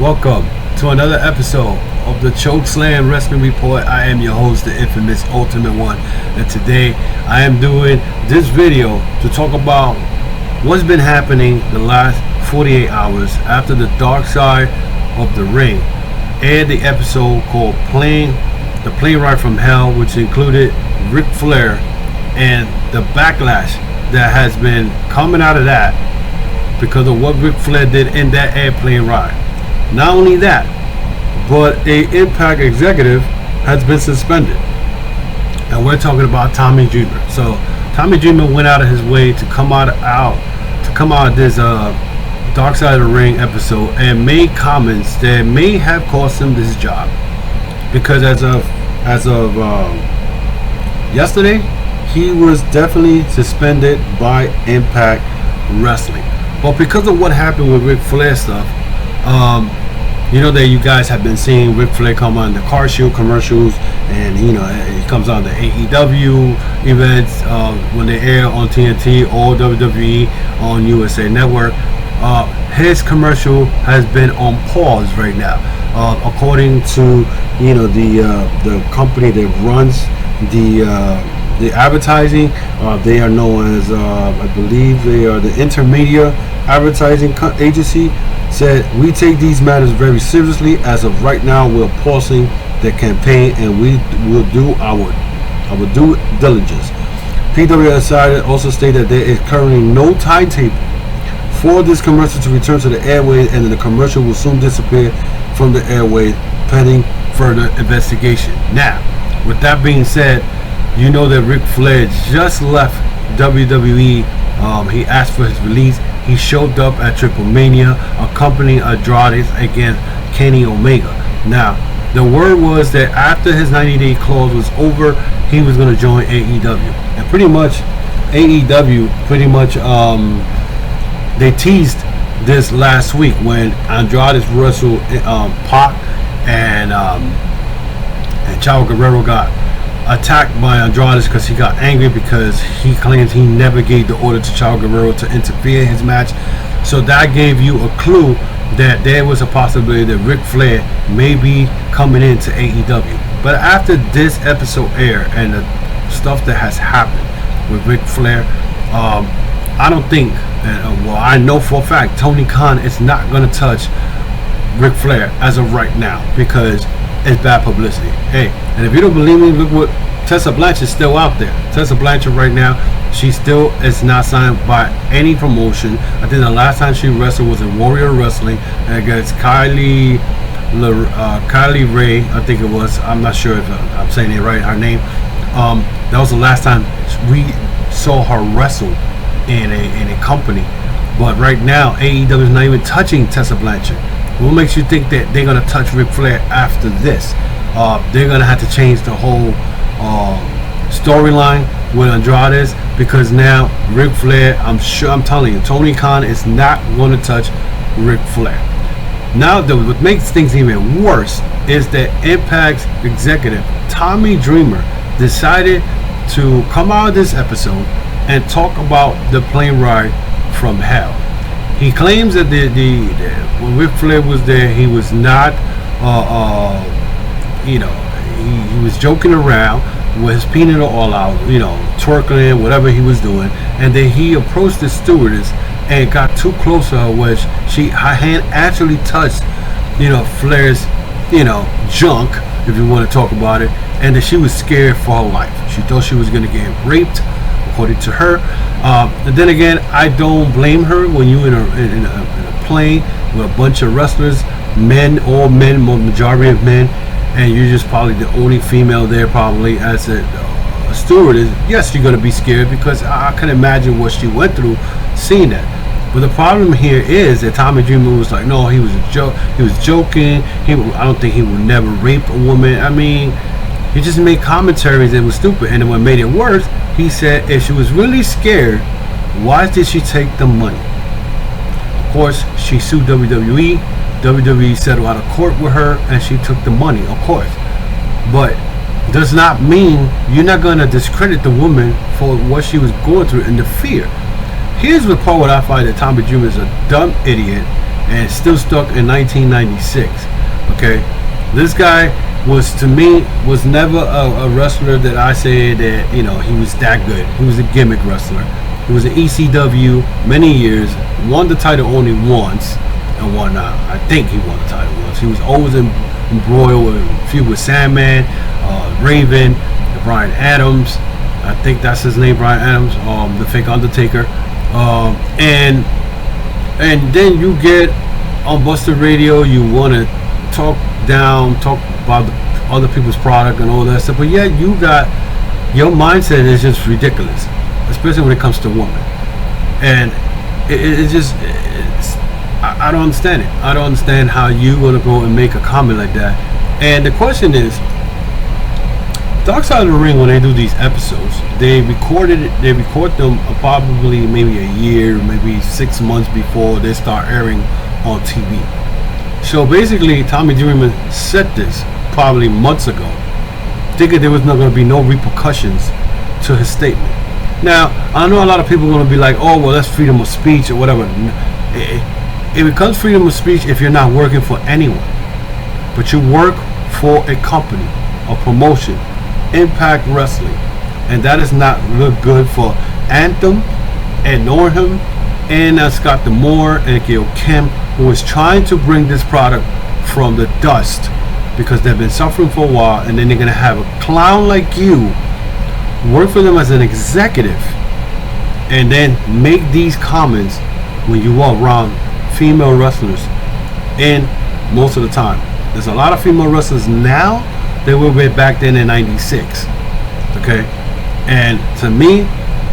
Welcome to another episode of the Chokeslam Wrestling Report. I am your host, the infamous Ultimate One, and today I am doing this video to talk about what's been happening the last 48 hours after the Dark Side of the Ring and the episode called The Plane Ride from Hell, which included Ric Flair and the backlash that has been coming out of that because of what Ric Flair did in that airplane ride. Not only that, but a Impact executive has been suspended, and we're talking about Tommy Dreamer. So Tommy Dreamer went out of his way to come out of this Dark Side of the Ring episode and made comments that may have cost him his job, because as of yesterday, he was definitely suspended by Impact Wrestling. But because of what happened with Ric Flair stuff, you know that you guys have been seeing Ric Flair come on the Car Shield commercials, and he comes on the AEW events when they air on TNT or WWE on USA Network. His commercial has been on pause right now, according to the company that runs the advertising. They are known as I believe they are the Intermedia Advertising Agency. Said, "We take these matters very seriously. As of right now, we're pausing the campaign and we will do our due diligence." PWSI also stated that there is currently no timetable for this commercial to return to the airways, and the commercial will soon disappear from the airways pending further investigation. Now, with that being said, you know that Ric Flair just left WWE. He asked for his release. He showed up at Triple Mania, accompanying Andrades against Kenny Omega. Now, the word was that after his 90-day clause was over, he was going to join AEW. And pretty much, AEW, they teased this last week when Andrades wrestled Pac, and Chavo Guerrero got attacked by Andrades because he got angry because he claims he never gave the order to Chavo Guerrero to interfere in his match. So that gave you a clue that there was a possibility that Ric Flair may be coming into AEW. But after this episode aired and the stuff that has happened with Ric Flair, I don't think, I know for a fact, Tony Khan is not going to touch Ric Flair as of right now because it's bad publicity. Hey, and if you don't believe me, look what Tessa Blanchard is still out there. Tessa Blanchard right now, she still is not signed by any promotion. I think the last time she wrestled was in Warrior Wrestling against Kylie Ray, I think it was. I'm not sure if I'm saying it right, her name. That was the last time we saw her wrestle in a company. But right now, AEW is not even touching Tessa Blanchard. What makes you think that they're going to touch Ric Flair after this? They're going to have to change the whole storyline with Andrades, because now Ric Flair, I'm telling you, Tony Khan is not going to touch Ric Flair. Now, what makes things even worse is that Impact's executive, Tommy Dreamer, decided to come out of this episode and talk about the plane ride from hell. He claims that when Ric Flair was there, he was not, he was joking around with his peanut all out, twerking, whatever he was doing, and then he approached the stewardess and got too close to her, which her hand actually touched, Flair's, junk, if you want to talk about it, and that she was scared for her life. She thought she was going to get raped, according to her. And then again, I don't blame her. When you're in a plane with a bunch of wrestlers, all men, majority of men, and you're just probably the only female there, probably as a stewardess, yes, you're going to be scared, because I can imagine what she went through seeing that. But the problem here is that Tommy Dreamer was like, no, he was a joke. He was joking. I don't think he would never rape a woman. I mean, he just made commentaries that was stupid. And then what made it worse, he said if she was really scared, why did she take the money? Of course, she sued WWE. WWE settled out of court with her, and she took the money, of course. But does not mean you're not going to discredit the woman for what she was going through and the fear. Here's the part where I find that Tommy Dreamer is a dumb idiot, and still stuck in 1996. Okay, this guy was, to me, was never a wrestler that I say that, you know, he was that good. He was a gimmick wrestler. He was an ECW many years, won the title only once, and whatnot. I think he won the title once. He was always embroiled with a feud with Sandman, Raven, Brian Adams. I think that's his name, Brian Adams, the fake Undertaker. And then you get on Busted Radio, you want to talk about other people's product and all that stuff, but yet you got, your mindset is just ridiculous, especially when it comes to women. And I don't understand it. I don't understand how you want to go and make a comment like that. And the question is, Dark Side of the Ring, when they do these episodes, they record them probably maybe a year, maybe 6 months before they start airing on TV. So basically, Tommy Dreamer said this probably months ago, thinking there was not going to be no repercussions to his statement. Now, I know a lot of people are going to be like, oh, well, that's freedom of speech or whatever. It becomes freedom of speech if you're not working for anyone, but you work for a company, a promotion, Impact Wrestling, and that does not look good for Anthem and Norham and Scott D'Amore and Gail Kim, who is trying to bring this product from the dust because they've been suffering for a while, and then they're going to have a clown like you work for them as an executive and then make these comments when you walk around female wrestlers. And most of the time, there's a lot of female wrestlers now that were back then in 96. Okay, and to me,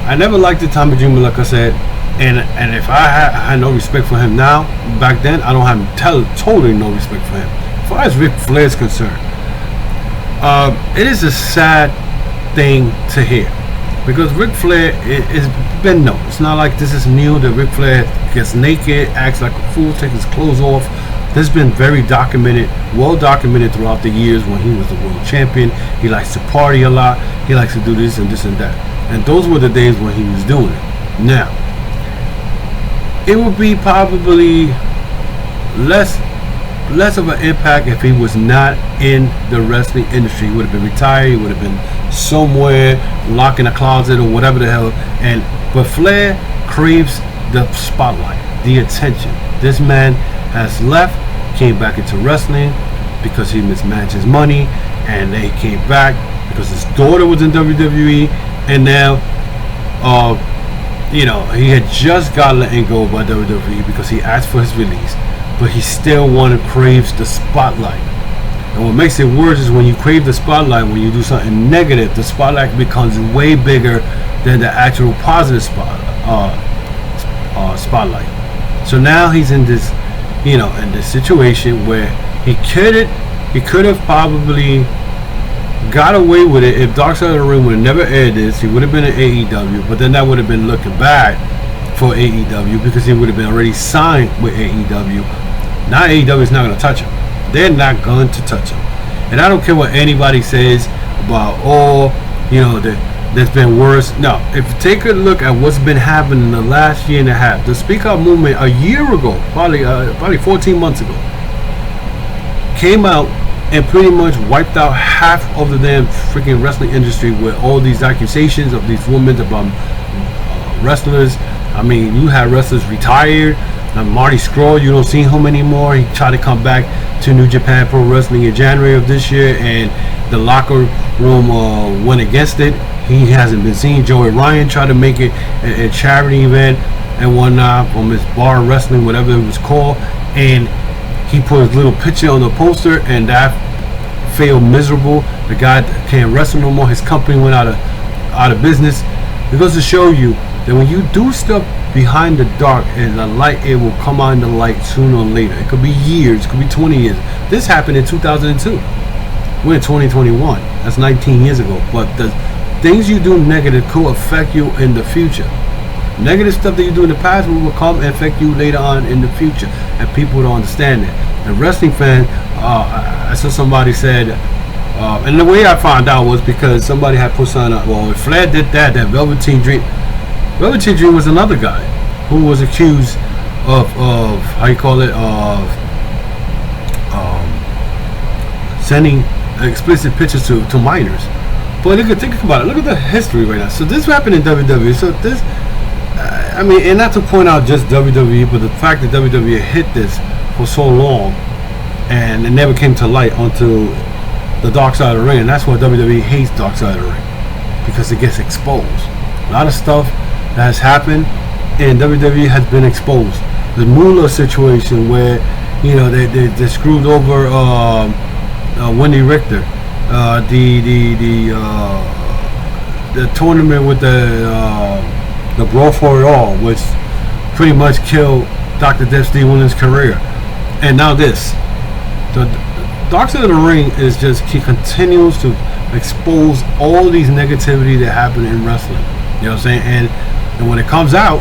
I never liked the Tommy Dreamer, like I said, and if I had no respect for him now, back then I don't have totally no respect for him. As far as Ric Flair is concerned, it is a sad thing to hear, because Ric Flair is been known. It's not like this is new that Ric Flair gets naked, acts like a fool, takes his clothes off. This has been very documented, well documented throughout the years when he was the world champion. He likes to party a lot. He likes to do this and this and that. And those were the days when he was doing it. Now, it would be probably less of an impact if he was not in the wrestling industry. He would have been retired. He would have been somewhere locked in a closet or whatever the hell. But Flair craves the spotlight, the attention. This man has left, came back into wrestling because he mismanaged his money, and then he came back because his daughter was in WWE, and now he had just got let go by WWE because he asked for his release, but he still craves the spotlight. And what makes it worse is when you crave the spotlight, when you do something negative, the spotlight becomes way bigger than the actual positive spotlight. So now he's in this situation where he could have probably got away with it if Dark Side of the Ring would have never aired this. He would have been in AEW, but then that would have been looking bad for AEW because he would have been already signed with AEW. Now AEW is not going to touch him. They're not going to touch him. And I don't care what anybody says about, there's been worse. No, if you take a look at what's been happening in the last year and a half, the Speak Out movement a year ago, probably 14 months ago, came out and pretty much wiped out half of the damn freaking wrestling industry with all these accusations of these women about wrestlers. I mean, you had wrestlers retired. Marty Scurll, you don't see him anymore. He tried to come back to New Japan Pro Wrestling in January of this year, and the locker room went against it. He hasn't been seen. Joey Ryan tried to make it a charity event and whatnot from his bar wrestling, whatever it was called, and he put his little picture on the poster, and that failed miserable. The guy can't wrestle no more. His company went out of business. It goes to show you that when you do stuff behind the dark and the light, it will come on the light sooner or later. It could be years, it could be 20 years. This happened in 2002. We're in 2021. That's 19 years ago. But the things you do negative could affect you in the future. Negative stuff that you do in the past will come and affect you later on in the future, and people don't understand that. And wrestling fan, I saw somebody said, and the way I found out was because somebody had put something up. Well, if Flair did that Velveteen Dream was another guy who was accused of how you call it, sending explicit pictures to minors. But look at, think about it. Look at the history right now. So this happened in WWE. So this, I mean, and not to point out just WWE, but the fact that WWE hid this for so long, and it never came to light onto the dark side of the ring, and that's why WWE hates dark side of the ring, because it gets exposed. A lot of stuff that has happened in WWE has been exposed. The Moolah situation where, you know, they screwed over Wendy Richter, the tournament with the Brawl for It All, which pretty much killed Dr. Death Steve Williams' career, and now this. The dark side of the ring is just, he continues to expose all these negativity that happen in wrestling. You know what I'm saying? And when it comes out,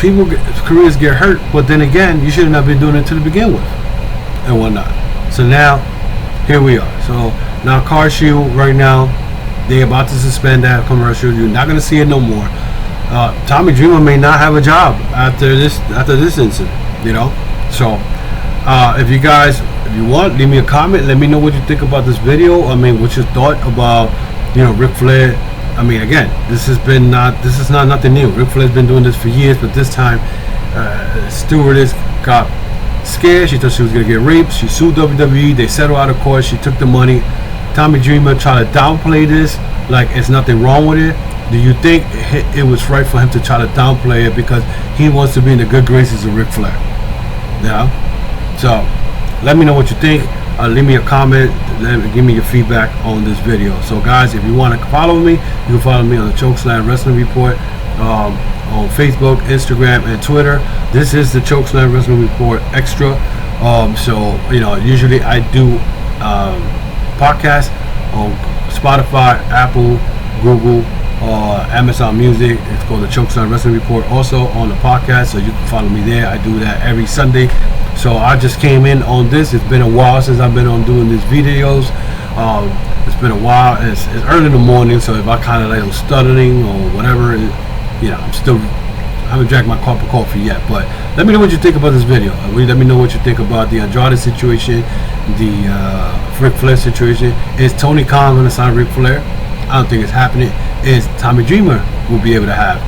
people's careers get hurt. But then again, you shouldn't have been doing it to begin with, and whatnot. So now, here we are. So now, Car Shield right now, they're about to suspend that commercial. You're not going to see it no more. Tommy Dreamer may not have a job after this incident. You know, so if you guys, if you want, leave me a comment. Let me know what you think about this video. I mean, what's your thought about, you know, Ric Flair? I mean, again, this is not nothing new. Ric Flair's been doing this for years, but this time, stewardess got scared. She thought she was gonna get raped. She sued WWE. They settled out of court. She took the money. Tommy Dreamer tried to downplay this like it's nothing wrong with it. Do you think it was right for him to try to downplay it because he wants to be in the good graces of Ric Flair? Yeah. So let me know what you think. Leave me a comment. Give me your feedback on this video. So guys, if you want to follow me, you can follow me on the Chokeslam Wrestling Report on Facebook, Instagram, and Twitter. This is the Chokeslam Wrestling Report Extra. So, you know, usually I do podcasts on Spotify, Apple, Google, Amazon Music. It's called the Chokeslam Wrestling Report, also on the podcast, so you can follow me there. I do that every Sunday. So I just came in on this. It's been a while since I've been on doing these videos. It's been a while. It's early in the morning, so if I kind of like stuttering or whatever, you know, I haven't drank my cup of coffee yet. But let me know what you think about this video. Let me know what you think about the Andrades situation, the Ric Flair situation. Is Tony Khan going to sign Ric Flair? I don't think it's happening. Is Tommy Dreamer will be able to have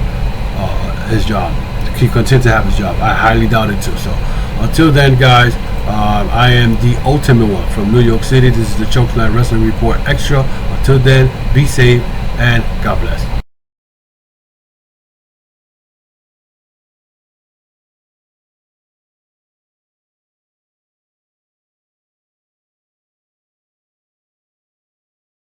his job? He continue to have his job? I highly doubt it too. So until then, guys, I am the ultimate one from New York City. This is the Chokeslam Wrestling Report Extra. Until then, be safe and God bless.